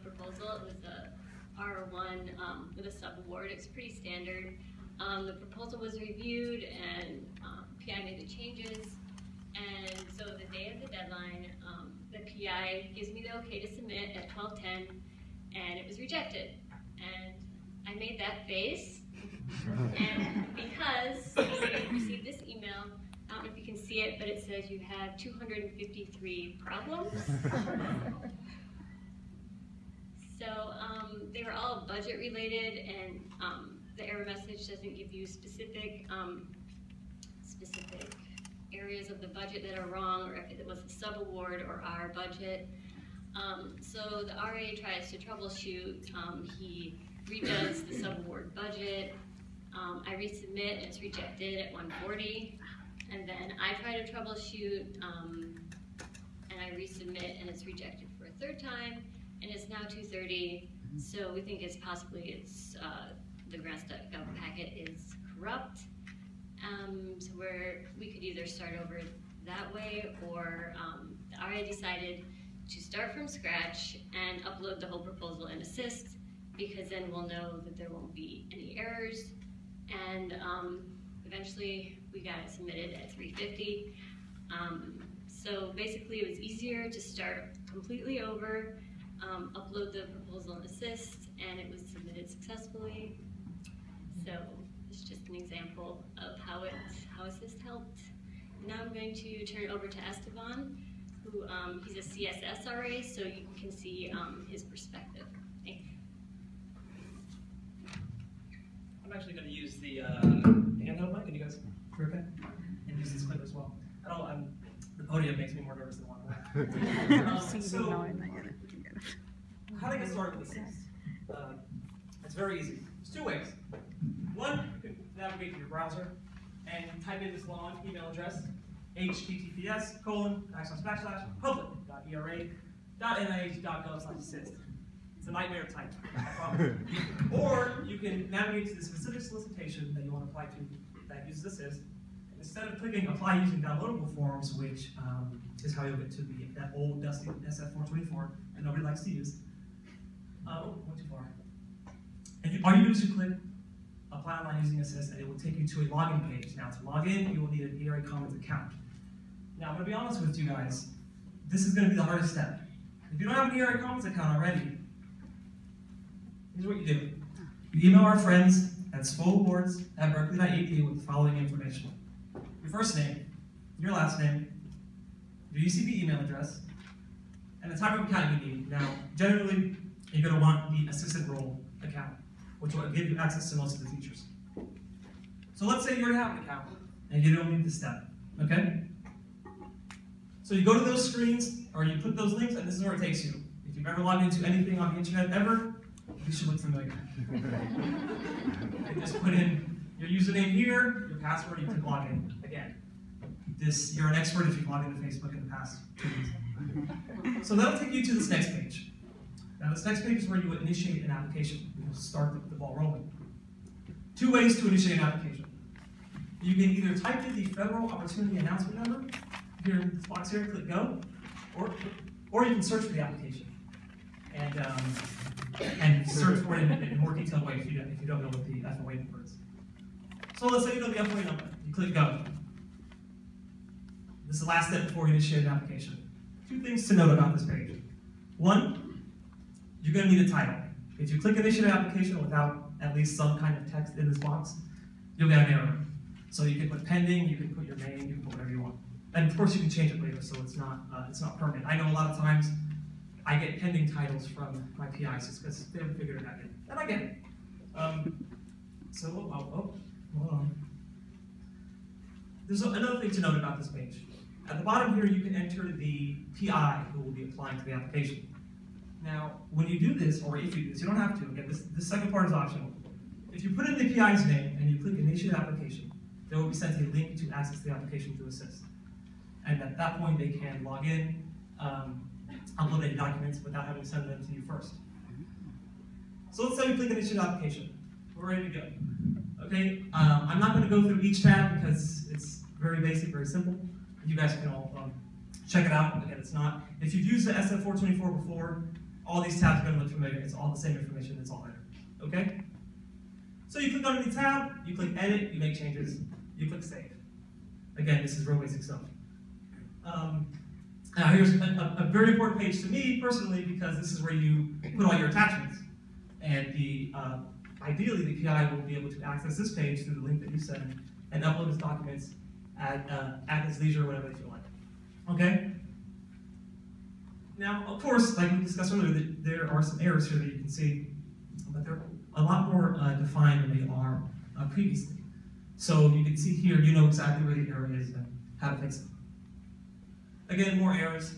proposal. It was a R1 with a sub-award. It's pretty standard. The proposal was reviewed and PI made the changes. And so the day of the deadline, the PI gives me the okay to submit at 12:10, and it was rejected. And I made that face, and because we received this email, I don't know if you can see it, but it says you have 253 problems. So they were all budget related, and the error message doesn't give you specific areas of the budget that are wrong, or if it was a sub-award or our budget. So the RA tries to troubleshoot. He redoes the sub-award budget. I resubmit and it's rejected at 140. And then I try to troubleshoot and I resubmit and it's rejected for a third time. And it's now 2:30. So we think it's possibly the grants.gov packet is corrupt. So we could either start over that way, or the RA decided to start from scratch and upload the whole proposal in Assist, because then we'll know that there won't be any errors. And eventually we got it submitted at 350. So basically it was easier to start completely over, upload the proposal in Assist, and it was submitted successfully. So it's just an example of how Assist helped. Now I'm going to turn it over to Esteban, who he's a CSS RA, so you can see his perspective. Thank you. I'm actually going to use the handheld mic. Can you guys hear okay? And use this clip as well. The podium makes me more nervous than one. So, how to get started with Assist? It's very easy. There's two ways. One, you can navigate to your browser and type in this long email address, https://public.era.nih.gov/assist. It's a nightmare to type, I promise. Or you can navigate to the specific solicitation that you want to apply to that uses Assist. Instead of clicking apply using downloadable forms, which is how you'll get to that old dusty SF424 that nobody likes to use. Oh, went too far. And all you do is you click apply online using Assist, and it will take you to a login page. Now, to log in, you will need an ERA Commons account. Now, I'm going to be honest with you guys. This is going to be the hardest step. If you don't have an ERA Commons account already, here's what you do. You email our friends at swoawards@berkeley.edu with the following information. Your first name, your last name, your UCB email address, and the type of account you need. Now, generally, you're going to want the assistant role account, which will give you access to most of the features. So let's say you already have an account, and you don't need this step, okay? So you go to those screens, or you put those links, and this is where it takes you. If you've ever logged into anything on the internet ever, you should look familiar. You just put in your username here, your password, you click login again. You're an expert if you've logged into Facebook in the past 2 weeks. So that'll take you to this next page. Now this next page is where you would initiate an application. You'll start the ball rolling. Two ways to initiate an application. You can either type in the Federal Opportunity Announcement number, here in this box here, click go, or you can search for the application and search for it in a more detailed way if you don't know what the FOA number is. So let's say you know the FOA number. You click go. This is the last step before you initiate an application. Two things to note about this page. One, you're going to need a title. If you click initiate an application without at least some kind of text in this box, you'll get an error. So you can put pending, you can put your name, you can put whatever you want. And of course you can change it later, so it's not permanent. I know a lot of times I get pending titles from my PIs just because they haven't figured it out yet. And I get it. Hold on. There's another thing to note about this page. At the bottom here, you can enter the PI who will be applying to the application. Now, when you do this, or if you do this, you don't have to. Again, this second part is optional. If you put in the PI's name and you click Initiate Application, they will be sent a link to access the application through Assist. And at that point, they can log in, upload any documents without having to send them to you first. So let's say we click Initiate Application. We're ready to go. Okay, I'm not going to go through each tab because it's very basic, very simple. You guys can all check it out. Again, it's not. If you've used the SF424 before, all these tabs are going to look familiar. It's all the same information. It's all there. Okay? So you click on any tab, you click edit, you make changes, you click save. Again, this is real basic stuff. Now here's a very important page to me personally, because this is where you put all your attachments. And ideally the PI will be able to access this page through the link that you send and upload his documents at his leisure or whatever they feel like. Okay? Now, of course, like we discussed earlier, there are some errors here that you can see, but they're a lot more defined than they are previously. So you can see here, you know exactly where the error is and how to fix it. Again, more errors.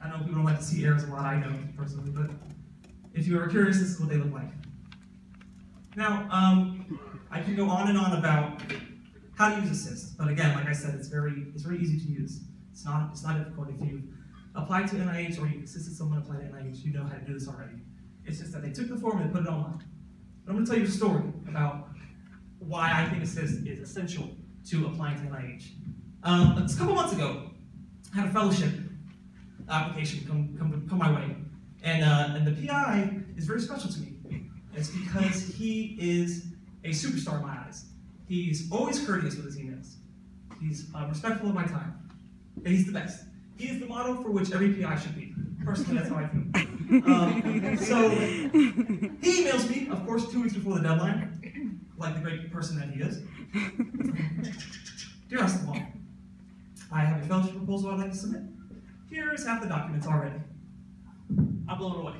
I know people don't like to see errors a lot, I don't personally, but if you are curious, this is what they look like. Now, I can go on and on about how to use Assist, but again, like I said, it's very easy to use. It's not difficult. If you apply to NIH or you've assisted someone apply to NIH, you know how to do this already. It's just that they took the form and they put it online. But I'm going to tell you a story about why I think Assist is essential to applying to NIH. A couple months ago, I had a fellowship application come my way, and the PI is very special to me. It's because he is a superstar in my eyes. He's always courteous with his emails. He's respectful of my time. And he's the best. He is the model for which every PI should be. Personally, that's how I feel. So he emails me, of course, 2 weeks before the deadline, like the great person that he is. Dear Esteban, I have a fellowship proposal I'd like to submit. Here's half the documents already. I'm blown away.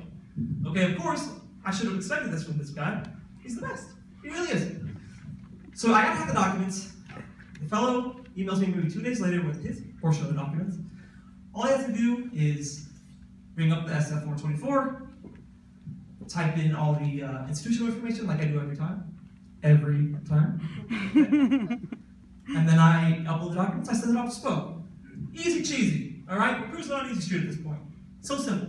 Okay, of course, I should have expected this from this guy. He's the best. He really is. So I got half the documents. The fellow emails me maybe 2 days later with his portion of the documents. All I have to do is bring up the SF-424, type in all the institutional information like I do every time. Every time. And then I upload the documents, I send it off to SPO. Easy cheesy, all right? We're cruising on easy street at this point. So simple.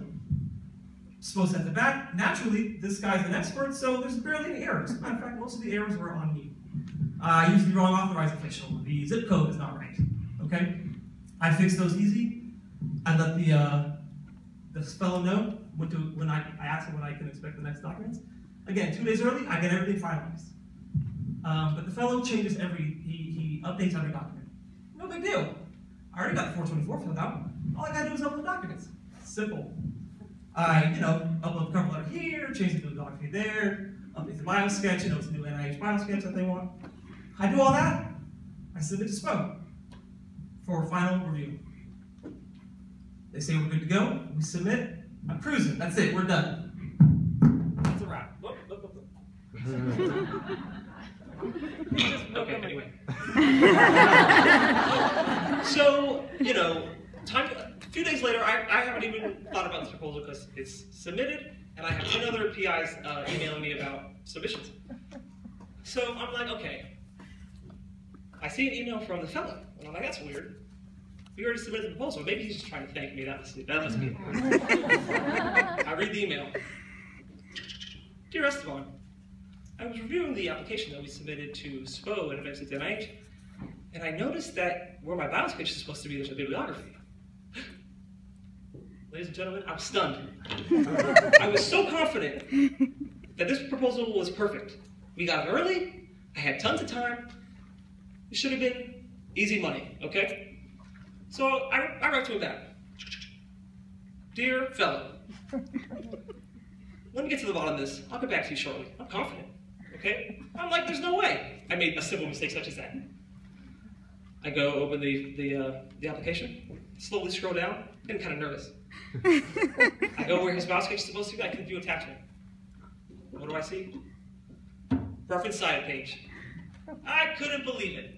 SPO sends it back. Naturally, this guy's an expert, so there's barely any errors. As a matter of fact, most of the errors were on me. I used the wrong authorized official. The zip code is not right, okay? I fixed those easy. I let the fellow know when I asked him when I can expect the next documents. Again, 2 days early, I get everything finalized. But the fellow changes he updates every document. No big deal. I already got the 424 filled out. All I gotta do is upload documents. Simple. I, upload the cover letter here, change it to the document there, update the biosketch, it's a new NIH biosketch that they want. I do all that, I submit to SPO for final review. They say we're good to go, we submit, I'm cruising, that's it, we're done. That's a wrap. Whoop, whoop, whoop, whoop. Okay, anyway. So, a few days later, I haven't even thought about this proposal because it's submitted, and I have 10 other PIs emailing me about submissions. So I'm like, okay. I see an email from the fellow, and I'm like, that's weird. We already submitted the proposal. Maybe he's just trying to thank me. That must be it. I read the email. Dear Esteban, I was reviewing the application that we submitted to SPO and eventually to NIH, and I noticed that where my biosketch is supposed to be, there's a bibliography. Ladies and gentlemen, I'm stunned. I was so confident that this proposal was perfect. We got it early, I had tons of time, it should have been easy money, okay? So I wrote to him back. Dear fellow, let me get to the bottom of this. I'll get back to you shortly. I'm confident, okay? I'm like, there's no way I made a simple mistake such as that. I go open the application, slowly scroll down, getting kind of nervous. I go where his mouse sketch is supposed to be, I click view attachment. What do I see? Reference side page. I couldn't believe it.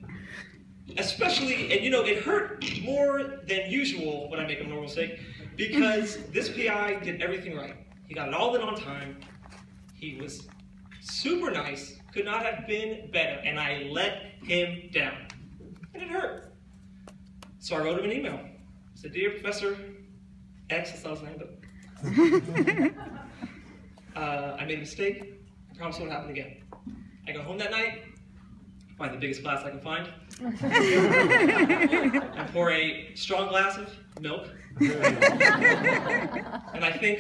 Especially, and it hurt more than usual when I make a normal mistake, because this PI did everything right. He got it all in on time. He was super nice, could not have been better, and I let him down. And it hurt. So I wrote him an email. I said, Dear Professor X, that's not his name, but I made a mistake. I promise it won't happen again. I go home that night, find the biggest glass I can find, and pour a strong glass of milk. And I think,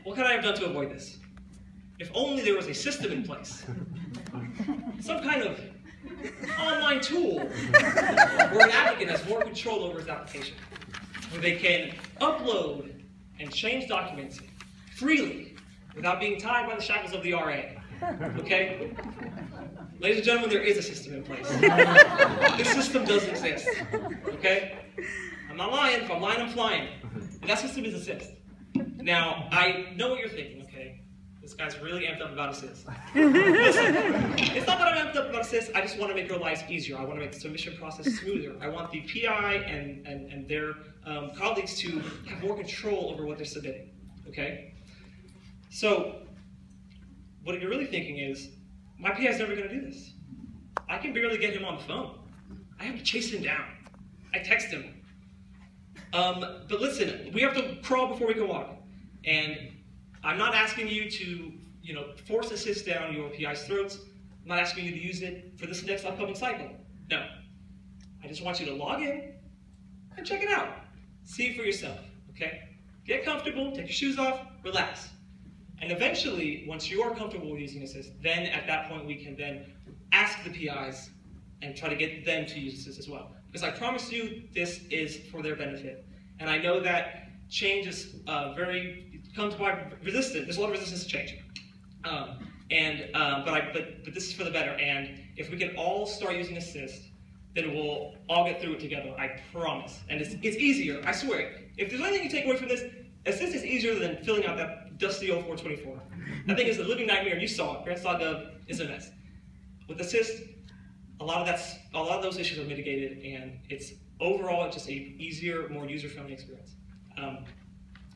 what could I have done to avoid this? If only there was a system in place, some kind of online tool where an applicant has more control over his application, where they can upload and change documents freely without being tied by the shackles of the RA. Okay? Ladies and gentlemen, there is a system in place. This system does exist. Okay? I'm not lying. If I'm lying, I'm flying. And that system does exist. Now, I know what you're thinking, okay? This guy's really amped up about assist. Listen, it's not that I'm amped up about assist, I just want to make your lives easier. I want to make the submission process smoother. I want the PI and their colleagues to have more control over what they're submitting, okay? So, what you're really thinking is, my PI is never going to do this. I can barely get him on the phone. I have to chase him down. I text him. But listen, we have to crawl before we can walk. And I'm not asking you to, force assist down your PI's throats. I'm not asking you to use it for this next upcoming cycle. No. I just want you to log in and check it out. See it for yourself, okay? Get comfortable, take your shoes off, relax. And eventually, once you are comfortable with using Assist, then at that point we can then ask the PIs and try to get them to use Assist as well. Because I promise you, this is for their benefit. And I know that change is comes by resistance. There's a lot of resistance to change. But this is for the better. And if we can all start using Assist, then we'll all get through it together. I promise. And it's easier. I swear. If there's anything you take away from this, Assist is easier than filling out that dusty old 424. That thing is a living nightmare, and you saw it. Grants.gov is a mess. With Assist, a lot of those issues are mitigated, and it's overall just a easier, more user-friendly experience.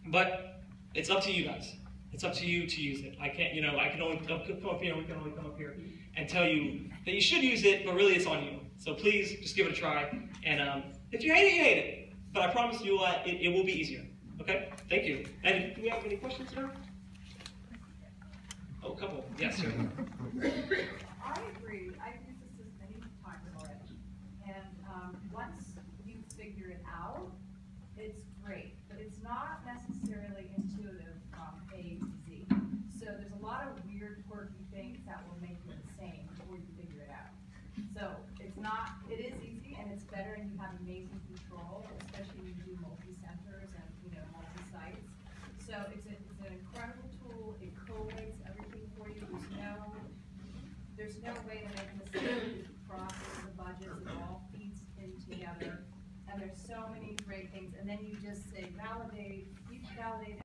But it's up to you guys. It's up to you to use it. I can't, we can only come up here and tell you that you should use it, but really it's on you. So please just give it a try. And if you hate it, you hate it. But I promise you, it will be easier. Okay? Thank you. And do we have any questions now? Oh, a couple. Yes, sir. I agree. I've used this many times already. And once you figure it out, it's great. But it's not necessarily intuitive from A to Z. So there's a lot of weird, quirky things that will make it the same before you figure it out. So it is easy and it's better, and you have amazing control, especially when you do multi-centers and multi-sites. So it's an incredible tool. It collates everything for you. There's no way to make a mistake. The process, the budgets, it all feeds in together. And there's so many great things. And then you just say validate, each validate.